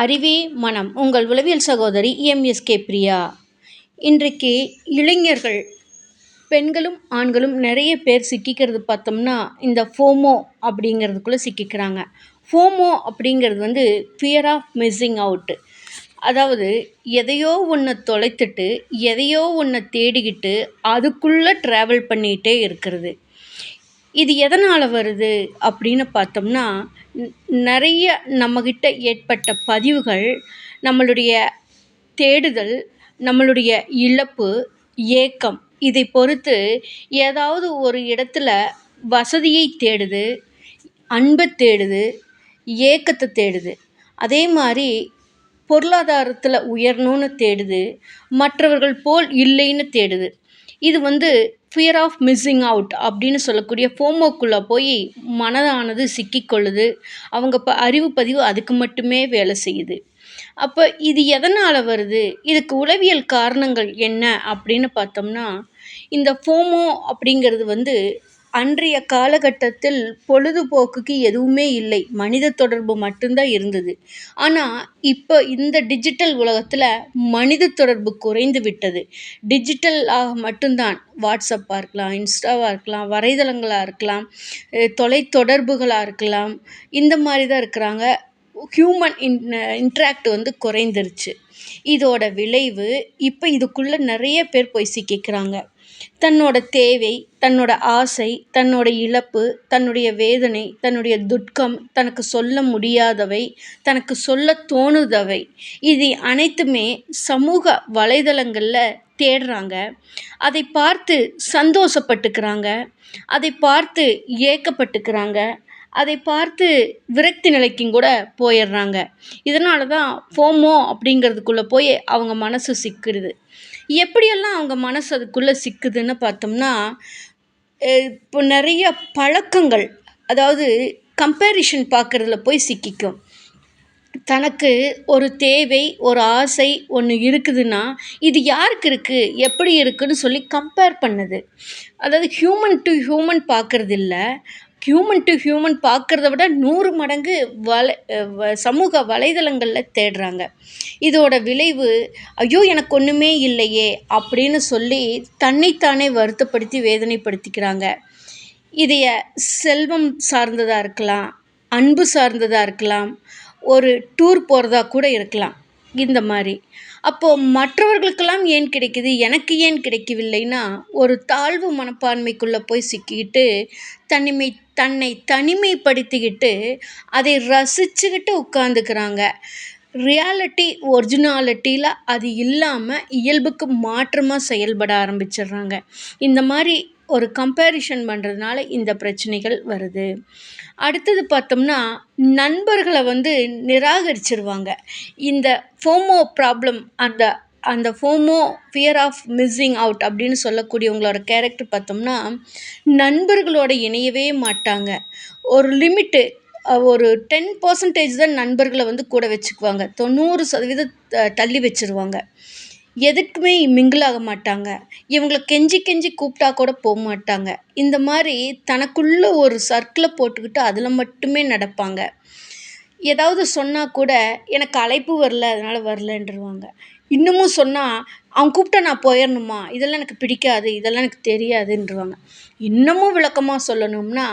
அறிவே மனம் உங்கள் உளவியல் சகோதரி எம்எஸ்கே பிரியா. இன்றைக்கு இளைஞர்கள் பெண்களும் ஆண்களும் நிறைய பேர் சிக்கிக்கிறது பார்த்தோம்னா இந்த ஃபோமோ அப்படிங்கிறதுக்குள்ளே சிக்கிக்கிறாங்க. ஃபோமோ அப்படிங்கிறது ஃபியர் ஆஃப் மிஸ்ஸிங் அவுட். அதாவது எதையோ ஒன்று தொலைத்துட்டு எதையோ ஒன்று தேடிக்கிட்டு அதுக்குள்ளே ட்ராவல் பண்ணிகிட்டே இருக்கிறது. இது எதனால் வருது அப்படின்னு பார்த்தோம்னா, நிறைய நம்மக்கிட்ட ஏற்பட்ட பதிவுகள், நம்மளுடைய தேடுதல், நம்மளுடைய இழப்பு, ஏக்கம் இதை பொறுத்து ஏதாவது ஒரு இடத்துல வசதியை தேடுது, அன்பை தேடுது, ஏக்கத்தை தேடுது. அதே மாதிரி பொருளாதாரத்தில் உயரணும்னு தேடுது, மற்றவர்கள் போல் இல்லைன்னு தேடுது. இது ஃபியர் ஆஃப் மிஸ்ஸிங் அவுட் அப்படின்னு சொல்லக்கூடிய ஃபோமோக்குள்ளே போய் மனதானது சிக்கிக்கொள்ளுது. அவங்க அறிவு பதிவு அதுக்கு மட்டுமே வேலை செய்யுது. அப்போ இது எதனால் வருது, இதுக்கு உளவியல் காரணங்கள் என்ன அப்படின்னு பார்த்தோம்னா, இந்த ஃபோமோ அப்படிங்கிறது அன்றைய காலகட்டத்தில் பொழுதுபோக்குக்கு எதுவுமே இல்லை, மனித தொடர்பு மட்டும்தான் இருந்தது. ஆனால் இப்போ இந்த டிஜிட்டல் உலகத்தில் மனித தொடர்பு குறைந்து விட்டது. டிஜிட்டலாக மட்டும்தான், வாட்ஸ்அப்பாக இருக்கலாம், இன்ஸ்டாவாக இருக்கலாம், வலைதளங்களாக இருக்கலாம், தொலைத்தொடர்புகளாக இருக்கலாம், இந்த மாதிரி தான் இருக்கிறாங்க. ஹியூமன் இன்ட்ராக்ட் குறைந்துருச்சு. இதோட விளைவு இப்போ இதுக்குள்ளே நிறைய பேர் போய் சிக்கிக்கிறாங்க. தன்னோட தேவை, தன்னோட ஆசை, தன்னோட இழப்பு, தன்னுடைய வேதனை, தன்னுடைய துக்கம், தனக்கு சொல்ல முடியாதவை, தனக்கு சொல்ல தோணுதவை, இது அனைத்துமே சமூக வலைதளங்களில் தேடுறாங்க. அதை பார்த்து சந்தோஷப்பட்டுக்கிறாங்க, அதை பார்த்து ஏக்கப்பட்டுக்கிறாங்க, அதை பார்த்து விரக்தி நிலைக்கும் கூட போயிடுறாங்க. இதனால தான் ஃபோமோ அப்படிங்கிறதுக்குள்ளே போய் அவங்க மனசு சிக்குது. எப்படியெல்லாம் அவங்க மனசு அதுக்குள்ளே சிக்குதுன்னு பார்த்தோம்னா, இப்போ நிறைய பழக்கங்கள், அதாவது கம்பேரிஷன் பார்க்குறதுல போய் சிக்கிக்கும். தனக்கு ஒரு தேவை, ஒரு ஆசை ஒன்று இருக்குதுன்னா, இது யாருக்கு இருக்குது, எப்படி இருக்குதுன்னு சொல்லி கம்பேர் பண்ணுது. அதாவது ஹியூமன் டு ஹியூமன் பார்க்குறதில்ல, ஹியூமன் டு ஹியூமன் பார்க்குறத விட 100 மடங்கு சமூக வலைதளங்களில் தேடுறாங்க. இதோட விளைவு, ஐயோ எனக்கு ஒன்றுமே இல்லையே அப்படின்னு சொல்லி தன்னைத்தானே வருத்தப்படுத்தி வேதனைப்படுத்திக்கிறாங்க. இதைய செல்வம் சார்ந்ததாக இருக்கலாம், அன்பு சார்ந்ததாக இருக்கலாம், ஒரு டூர் போகிறதா கூட இருக்கலாம். இந்த மாதிரி அப்போது மற்றவர்களுக்கெல்லாம் ஏன் கிடைக்குது, எனக்கு ஏன் கிடைக்கவில்லைன்னா, ஒரு தாழ்வு மனப்பான்மைக்குள்ளே போய் சிக்கிக்கிட்டு தன்னை தனிமைப்படுத்திக்கிட்டு அதை ரசிச்சுக்கிட்டு உட்காந்துக்கிறாங்க. ரியாலிட்டி, ஒரிஜினாலிட்டியில் அது இல்லாமல் இயல்புக்கு மாற்றமாக செயல்பட ஆரம்பிச்சிடுறாங்க. இந்த மாதிரி ஒரு கம்பேரிஷன் பண்ணுறதுனால இந்த பிரச்சனைகள் வருது. அடுத்தது பார்த்தோம்னா, நண்பர்களை நிராகரிச்சிருவாங்க. இந்த ஃபோமோ ப்ராப்ளம், அந்த FOMO fear of missing out அப்படின்னு சொல்லக்கூடியவங்களோட கேரக்டர் பார்த்தோம்னா, நண்பர்களோட இணையவே மாட்டாங்க. ஒரு லிமிட்டு, ஒரு 10% தான் நண்பர்களை கூட வச்சுக்குவாங்க. 90% தள்ளி வச்சுருவாங்க. எதுக்குமே மிங்கிளாக மாட்டாங்க. இவங்களை கெஞ்சி கெஞ்சி கூப்பிட்டா கூட போக மாட்டாங்க. இந்த மாதிரி தனக்குள்ளே ஒரு சர்க்கிளை போட்டுக்கிட்டு அதில் மட்டுமே நடப்பாங்க. ஏதாவது சொன்னால் கூட எனக்கு அழைப்பு வரல அதனால் வரலன்றுவாங்க. இன்னமும் சொன்னால், அவன் கூப்பிட்டா நான் போயிடணுமா, இதெல்லாம் எனக்கு பிடிக்காது, இதெல்லாம் எனக்கு தெரியாதுன்றுவாங்க. இன்னமும் விளக்கமாக சொல்லணும்னா,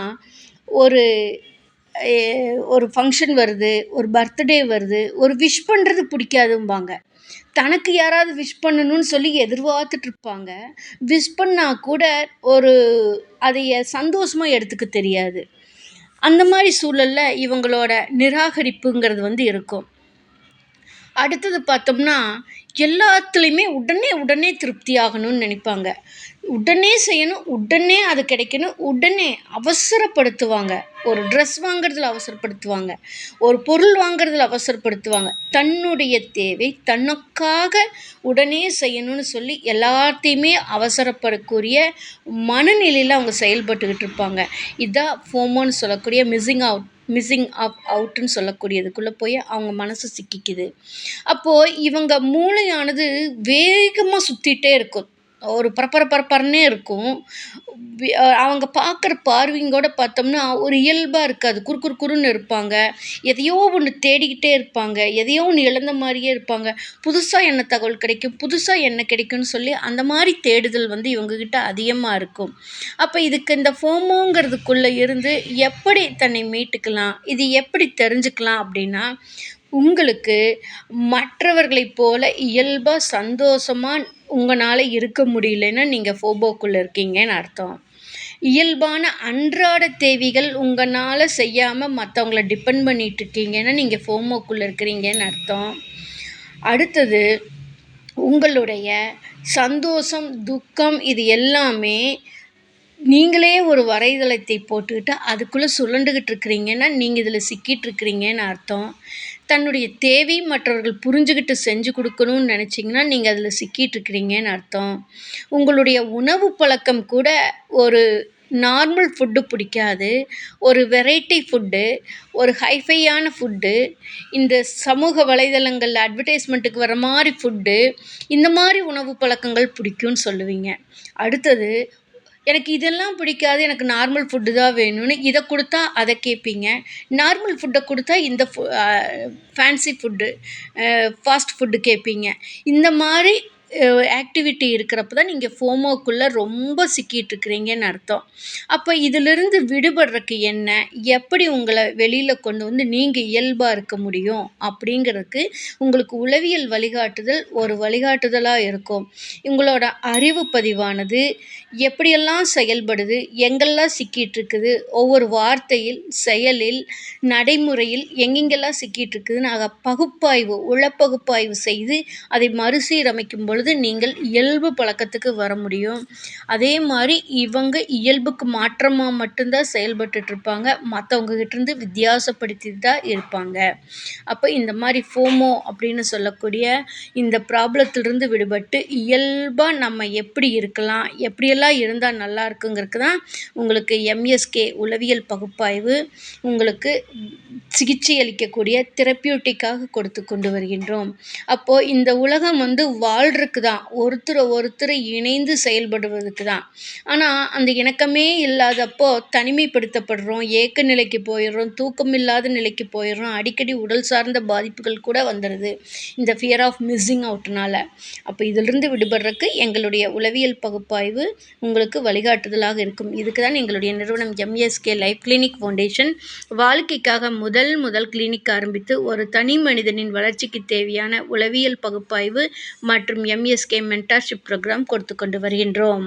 ஒரு ஃபங்க்ஷன் வருது, ஒரு பர்த்டே வருது, ஒரு விஷ் பண்ணுறது பிடிக்காதும்பாங்க. தனக்கு யாராவது விஷ் பண்ணணும்னு சொல்லி எதிர்பார்த்துட்ருப்பாங்க. விஷ் பண்ணால் கூட அதைய சந்தோஷமாக எடுத்துக்க தெரியாது. அந்த மாதிரி சூழலில் இவங்களோட நிராகரிப்புங்கிறது இருக்கும். அடுத்தது பார்த்தோம்னா, எல்லாத்துலேயுமே உடனே திருப்தி ஆகணும்னு நினைப்பாங்க. உடனே செய்யணும், உடனே அது கிடைக்கணும், உடனே அவசரப்படுத்துவாங்க. ஒரு ட்ரெஸ் வாங்குறதுல அவசரப்படுத்துவாங்க, ஒரு பொருள் வாங்குறதுல அவசரப்படுத்துவாங்க. தன்னுடைய தேவை தனக்காக உடனே செய்யணும்னு சொல்லி எல்லாத்தையுமே அவசரப்படக்கூடிய மனநிலையில் அவங்க செயல்பட்டுக்கிட்டு இருப்பாங்க. இதுதான் ஃபோமோன்னு சொல்லக்கூடிய மிஸ்ஸிங் அவுட்டுன்னு சொல்லக்கூடியதுக்குள்ளே போய் அவங்க மனசு சிக்கிக்குது. அப்போது இவங்க மூளையானது வேகமாக சுற்றிட்டே இருக்கும். ஒரு பரபரன்னே இருக்கும். அவங்க பார்க்குற பார்வைங்கூட பார்த்தோம்னா, ஒரு இயல்பா இருக்காது. குறுன்னு இருப்பாங்க. எதையோ ஒண்ணு தேடிக்கிட்டே இருப்பாங்க. எதையோ ஒண்ணு இழந்த மாரியே இருப்பாங்க. புதுசா என்ன தகவல் கிடைக்கும்? புதுசா என்ன கிடைக்கும்னு சொல்லி, அந்த மாரி தேடுதல் வந்து இவங்க கிட்ட அதிகமா இருக்கும். அப்ப இதுக்கு இந்த ஃபோமோங்கிறதுக்குள்ள இருந்து எப்படி தன்னை மீட்டுக்கலாம்? இது எப்படி தெரிஞ்சுக்கலாம் அப்படின்னா, உங்களுக்கு மற்றவர்களைப் போல இயல்பா சந்தோஷமா உங்கனால இருக்க முடியலன்னா, நீங்க ஃபோமோக்குள்ள இருக்கீங்கன்னு அர்த்தம். இயல்பான அன்றாட தேவைகள் உங்கனால செய்யாம மத்தவங்கள டிபெண்ட் பண்ணிட்டு இருக்கீங்கன்னா, நீங்க ஃபோமோக்குள்ள இருக்கிறீங்கன்னு அர்த்தம். அடுத்தது, உங்களுடைய சந்தோஷம், துக்கம் இது எல்லாமே நீங்களே ஒரு வரைதளத்தை போட்டுக்கிட்டு அதுக்குள்ள சுழண்டுகிட்டு இருக்கிறீங்கன்னா, நீங்க இதுல சிக்கிட்டு இருக்கிறீங்கன்னு அர்த்தம். தன்னுடைய தேவை மற்றவர்கள் புரிஞ்சுகிட்டு செஞ்சு குடுக்கணும்னு நெனச்சீங்கன்னா, நீங்க அதுல சிக்கிட்டு இருக்கிறீங்கன்னு அர்த்தம். உங்களுடைய உணவு பழக்கம் கூட ஒரு நார்மல் ஃபுட்டு பிடிக்காது. ஒரு வெரைட்டி ஃபுட்டு, ஒரு ஹைஃபையான ஃபுட்டு, இந்த சமூக வலைதளங்கள்ல அட்வர்டைஸ்மென்ட்டுக்கு வர மாரி ஃபுட்டு, இந்த மாரி உணவு பழக்கங்கள் பிடிக்கும்னு சொல்லுவீங்க. அடுத்தது, எனக்கு இதெல்லாம் பிடிக்காது. எனக்கு நார்மல் ஃபுட்டு தான் வேணும்னு இத குடுத்தா அத கேட்பீங்க. நார்மல் ஃபுட்ட குடுத்தா இந்த ஃபேன்சி ஃபுட்டு, ஃபாஸ்ட் ஃபுட்டு கேட்பீங்க. இந்த மாரி அ ஆக்டிவிட்டி இருக்கிறப்ப தான் நீங்க ஃபோமோக்குள்ள ரொம்ப சிக்கிட்டு இருக்கிறீங்கன்னு அர்த்தம். அப்ப இதிலிருந்து விடுபடுறக்கு என்ன? எப்படி உங்கள வெளில கொண்டு வந்து நீங்க இயல்பா இருக்க முடியும்? அப்படிங்கிறதுக்கு உங்களுக்கு உளவியல் வழிகாட்டுதல் ஒரு வழிகாட்டுதலா இருக்கும். உங்களோட அறிவு பதிவானது எப்படியெல்லாம் செயல்படுது? எங்கெல்லாம் சிக்கிட்டு இருக்குது? ஒவ்வொரு வார்த்தையில், செயலில், நடைமுறையில் எங்கெங்கெல்லாம் சிக்கிட்டு இருக்குதுன்னு பகுப்பாய்வு, உளப்பகுப்பாய்வு செய்து அதை மறுசீரமைக்கும் பொழுது நீங்கள் இயல்பு பழக்கத்துக்கு வர முடியும். அதே மாரி இவங்க இயல்புக்கு மாற்றமா மட்டும் தான் செயல்பட்டுட்டு இருப்பாங்க. மத்தவங்க கிட்டேருந்து வித்தியாசப்படுத்திட்டு தான் இருப்பாங்க. அப்ப இந்த மாரி ஃபோமோ அப்படின்னு சொல்லக்கூடிய இந்த ப்ராப்ளத்திலிருந்து விடுபட்டு இயல்பா நம்ம எப்படி இருக்கலாம்? எப்படியெல்லாம் இருந்தா நல்லா இருக்குங்கிறதுக்கு தான் உங்களுக்கு எம்எஸ்கே உளவியல் பகுப்பாய்வு உங்களுக்கு சிகிச்சை அளிக்கக்கூடிய தெரப்யூட்டிக்காக கொடுத்து கொண்டு வருகின்றோம். அப்போ இந்த உலகம் வந்து வாழ்றதுக்கு தான். ஒருத்தரை இணைந்து செயல்படுவதற்கு தான். ஆனா, அந்த இணக்கமே இல்லாதப்போ தனிமைப்படுத்தப்படுறோம், ஏக்க நிலைக்கு போயிர்றோம், தூக்கமில்லாத நிலைக்கு போயிர்றோம். அடிக்கடி உடல் சார்ந்த பாதிப்புகள் கூட வந்துருது. இந்த ஃபியர் ஆஃப் மிஸ்ஸிங் அவுட்னால. அப்ப இதிலிருந்து விடுபடுறக்கு எங்களுடைய உளவியல் பகுப்பாய்வு உங்களுக்கு வழிகாட்டுதலாக இருக்கும். இதுக்கு தான் எங்களுடைய நிறுவனம் எம்எஸ்கே லைஃப் கிளினிக் ஃபவுண்டேஷன் வாழ்க்கைக்காக முதல் கிளினிக் ஆரம்பித்து ஒரு தனி மனிதனின் வளர்ச்சிக்கு தேவையான உளவியல் பகுப்பாய்வு மற்றும் எம்எஸ்கே மென்டார்ஷிப் புரோகிராம் கொடுத்து கொண்டு வருகின்றோம்.